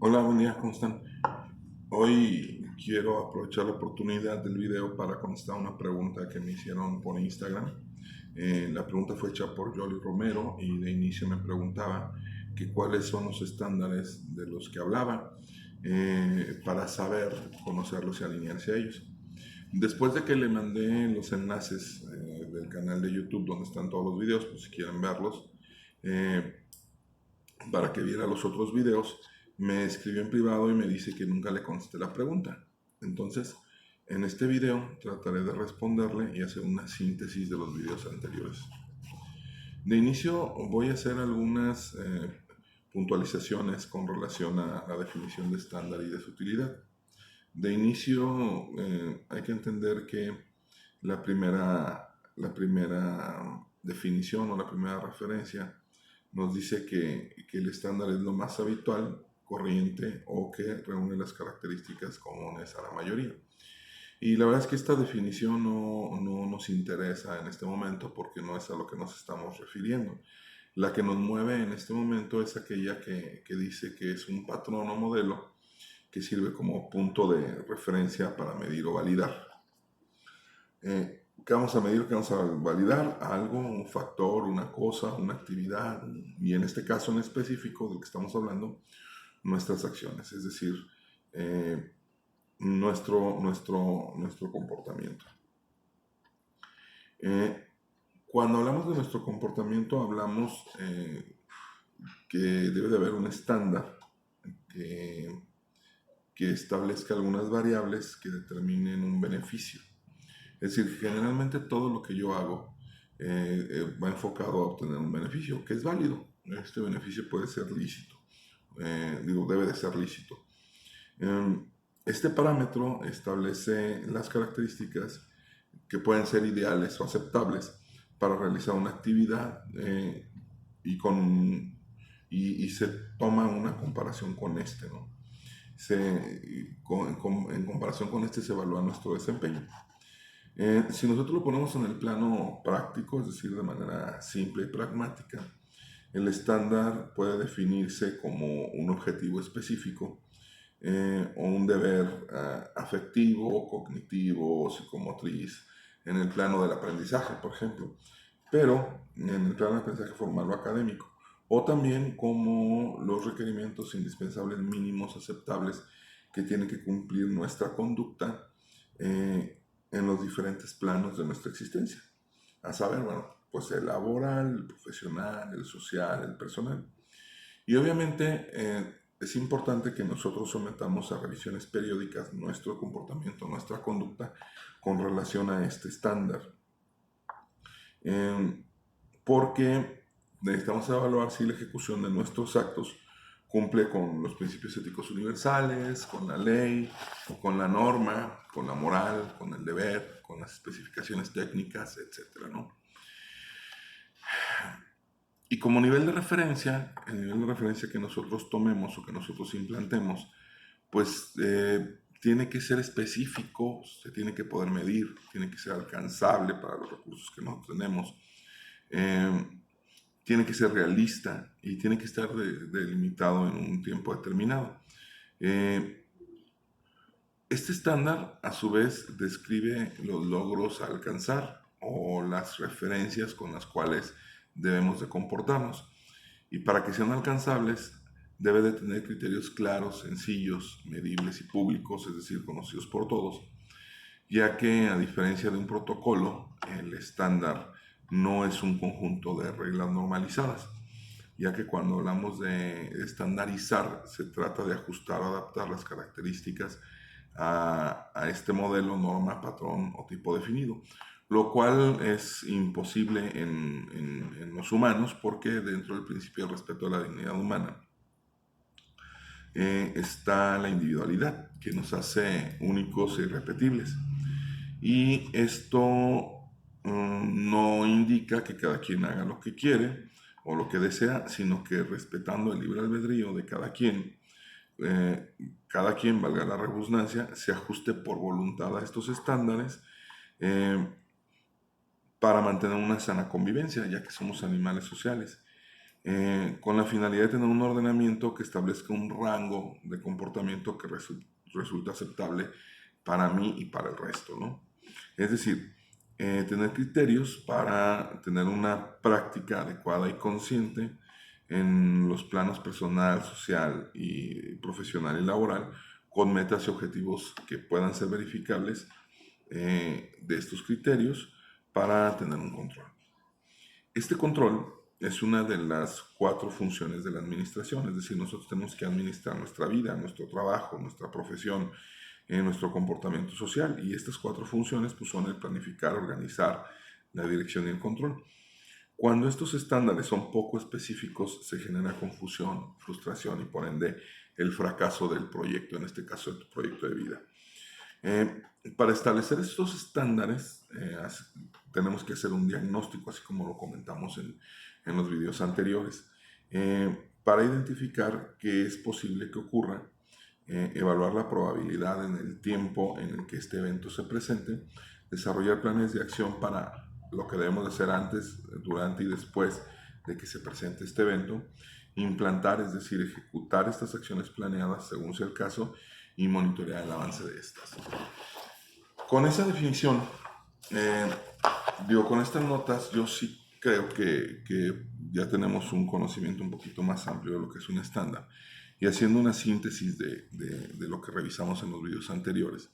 Hola, buen día, ¿cómo están? Hoy quiero aprovechar la oportunidad del video para contestar una pregunta que me hicieron por Instagram. La pregunta fue hecha por Jolly Romero y de inicio me preguntaba que cuáles son los estándares de los que hablaba para saber, conocerlos y alinearse a ellos. Después de que le mandé los enlaces del canal de YouTube donde están todos los videos, pues si quieren verlos, eh, para que viera los otros videos, me escribió en privado y me dice que nunca le contesté la pregunta. Entonces, en este video trataré de responderle y hacer una síntesis de los videos anteriores. De inicio voy a hacer algunas puntualizaciones con relación a la definición de estándar y de su utilidad. De inicio hay que entender que la primera definición o la primera referencia nos dice que el estándar es lo más habitual, corriente o que reúne las características comunes a la mayoría. Y la verdad es que esta definición no nos interesa en este momento porque no es a lo que nos estamos refiriendo. La que nos mueve en este momento es aquella que dice que es un patrón o modelo que sirve como punto de referencia para medir o validar. ¿Qué vamos a medir? ¿Qué vamos a validar? Algo, un factor, una cosa, una actividad, y en este caso en específico del que estamos hablando, nuestras acciones, es decir, eh, nuestro comportamiento. Cuando hablamos de nuestro comportamiento, hablamos que debe de haber un estándar que, que establezca algunas variables que determinen un beneficio. Es decir, generalmente todo lo que yo hago va enfocado a obtener un beneficio, que es válido. Este beneficio puede ser lícito, debe de ser lícito. Este parámetro establece las características que pueden ser ideales o aceptables para realizar una actividad y se toma una comparación con este, ¿no? En comparación con este se evalúa nuestro desempeño. Si nosotros lo ponemos en el plano práctico, es decir, de manera simple y pragmática, el estándar puede definirse como un objetivo específico o un deber afectivo, cognitivo, psicomotriz, en el plano del aprendizaje, por ejemplo, pero en el plano del aprendizaje formal o académico, o también como los requerimientos indispensables mínimos aceptables que tiene que cumplir nuestra conducta en los diferentes planos de nuestra existencia. A saber, bueno, pues el laboral, el profesional, el social, el personal. Y obviamente es importante que nosotros sometamos a revisiones periódicas nuestro comportamiento, nuestra conducta con relación a este estándar. Porque necesitamos evaluar si la ejecución de nuestros actos cumple con los principios éticos universales, con la ley, con la norma, con la moral, con el deber, con las especificaciones técnicas, etcétera, ¿no? Y como nivel de referencia, el nivel de referencia que nosotros tomemos o que nosotros implantemos, pues tiene que ser específico, se tiene que poder medir, tiene que ser alcanzable para los recursos que nosotros tenemos, tiene que ser realista y tiene que estar delimitado en un tiempo determinado. Este estándar, a su vez, describe los logros a alcanzar o las referencias con las cuales debemos de comportarnos. Y para que sean alcanzables, debe de tener criterios claros, sencillos, medibles y públicos, es decir, conocidos por todos, ya que a diferencia de un protocolo, el estándar no es un conjunto de reglas normalizadas, ya que cuando hablamos de estandarizar, se trata de ajustar o adaptar las características a este modelo, norma, patrón o tipo definido, lo cual es imposible en los humanos porque dentro del principio del respeto a la dignidad humana está la individualidad que nos hace únicos e irrepetibles. Y esto no indica que cada quien haga lo que quiere o lo que desea, sino que respetando el libre albedrío de cada quien, valga la redundancia, se ajuste por voluntad a estos estándares para mantener una sana convivencia, ya que somos animales sociales. con la finalidad de tener un ordenamiento que establezca un rango de comportamiento que resulta aceptable para mí y para el resto, ¿no? Es decir, tener criterios para tener una práctica adecuada y consciente en los planos personal, social y profesional y laboral, con metas y objetivos que puedan ser verificables de estos criterios para tener un control. Este control es una de las 4 funciones de la administración, es decir, nosotros tenemos que administrar nuestra vida, nuestro trabajo, nuestra profesión, nuestro comportamiento social, y estas 4 funciones pues, son el planificar, organizar, la dirección y el control. Cuando estos estándares son poco específicos, se genera confusión, frustración y por ende el fracaso del proyecto, en este caso de tu proyecto de vida. Para establecer estos estándares, tenemos que hacer un diagnóstico, así como lo comentamos en los videos anteriores, para identificar qué es posible que ocurra, evaluar la probabilidad en el tiempo en el que este evento se presente, desarrollar planes de acción para lo que debemos de hacer antes, durante y después de que se presente este evento, implantar, es decir, ejecutar estas acciones planeadas según sea el caso y monitorear el avance de estas. Con esa definición, eh, con estas notas, yo sí creo que ya tenemos un conocimiento un poquito más amplio de lo que es un estándar. Y haciendo una síntesis de lo que revisamos en los videos anteriores,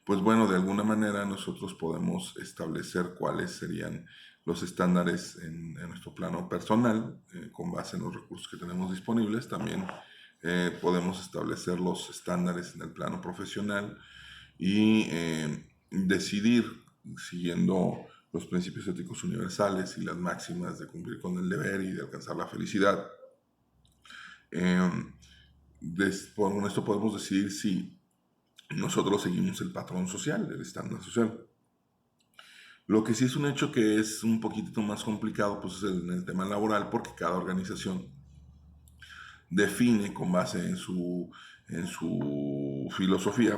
pues bueno, de alguna manera nosotros podemos establecer cuáles serían los estándares en nuestro plano personal, con base en los recursos que tenemos disponibles. También podemos establecer los estándares en el plano profesional y decidir, siguiendo los principios éticos universales y las máximas de cumplir con el deber y de alcanzar la felicidad. Con esto podemos decidir si nosotros seguimos el patrón social, el estándar social. Lo que sí es un hecho que es un poquitito más complicado pues es en el tema laboral, porque cada organización define con base en su filosofía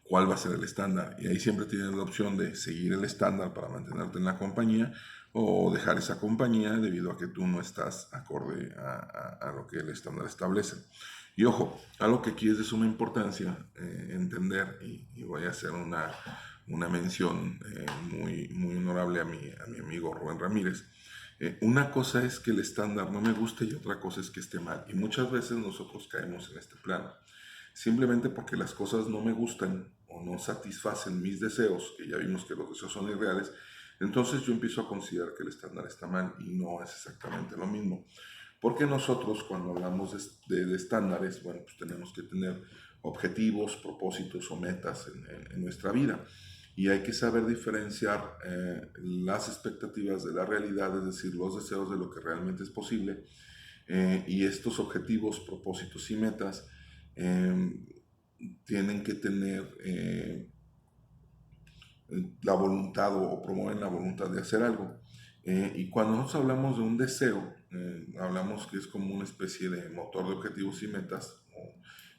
cuál va a ser el estándar. Y ahí siempre tienes la opción de seguir el estándar para mantenerte en la compañía o dejar esa compañía debido a que tú no estás acorde a lo que el estándar establece. Y ojo, algo que aquí es de suma importancia entender, y voy a hacer una mención muy honorable a mi amigo Rubén Ramírez. Una cosa es que el estándar no me guste y otra cosa es que esté mal. Y muchas veces nosotros caemos en este plano. Simplemente porque las cosas no me gustan o no satisfacen mis deseos, que ya vimos que los deseos son irreales, entonces yo empiezo a considerar que el estándar está mal y no es exactamente lo mismo. Porque nosotros cuando hablamos de estándares, bueno, pues tenemos que tener objetivos, propósitos o metas en nuestra vida. Y hay que saber diferenciar las expectativas de la realidad, es decir, los deseos de lo que realmente es posible, y estos objetivos, propósitos y metas tienen que tener la voluntad o promueven la voluntad de hacer algo. Y cuando nosotros hablamos de un deseo, hablamos que es como una especie de motor de objetivos y metas,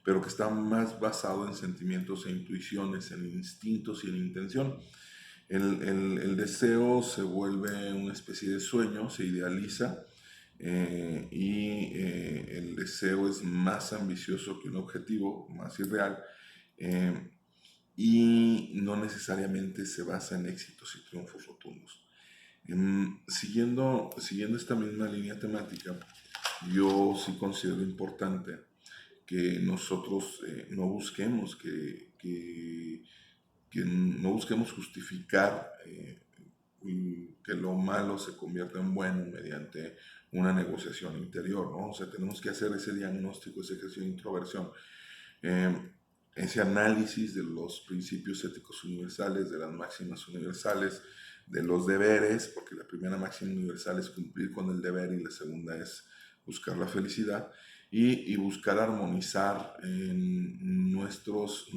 pero que está más basado en sentimientos e intuiciones, en instintos y en intención. El deseo se vuelve una especie de sueño, se idealiza, el deseo es más ambicioso que un objetivo, más irreal, y no necesariamente se basa en éxitos y triunfos rotundos. Siguiendo esta misma línea temática, yo sí considero importante que nosotros no busquemos que no busquemos justificar que lo malo se convierta en bueno mediante una negociación interior, ¿no? O sea, tenemos que hacer ese diagnóstico, ese ejercicio de introversión, ese análisis de los principios éticos universales, de las máximas universales, de los deberes, porque la primera máxima universal es cumplir con el deber y la segunda es buscar la felicidad, y buscar armonizar nuestros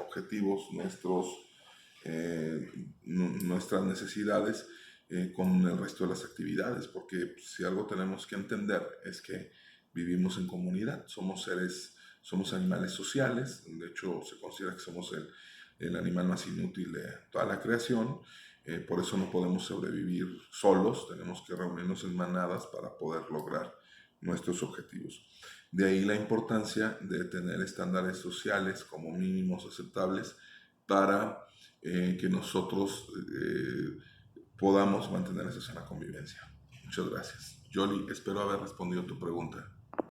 objetivos, nuestras necesidades con el resto de las actividades, porque si algo tenemos que entender es que vivimos en comunidad, somos animales sociales, de hecho se considera que somos el animal más inútil de toda la creación, Por eso no podemos sobrevivir solos, tenemos que reunirnos en manadas para poder lograr nuestros objetivos. De ahí la importancia de tener estándares sociales como mínimos aceptables para que nosotros podamos mantener esa sana convivencia. Muchas gracias. Yoli, espero haber respondido tu pregunta.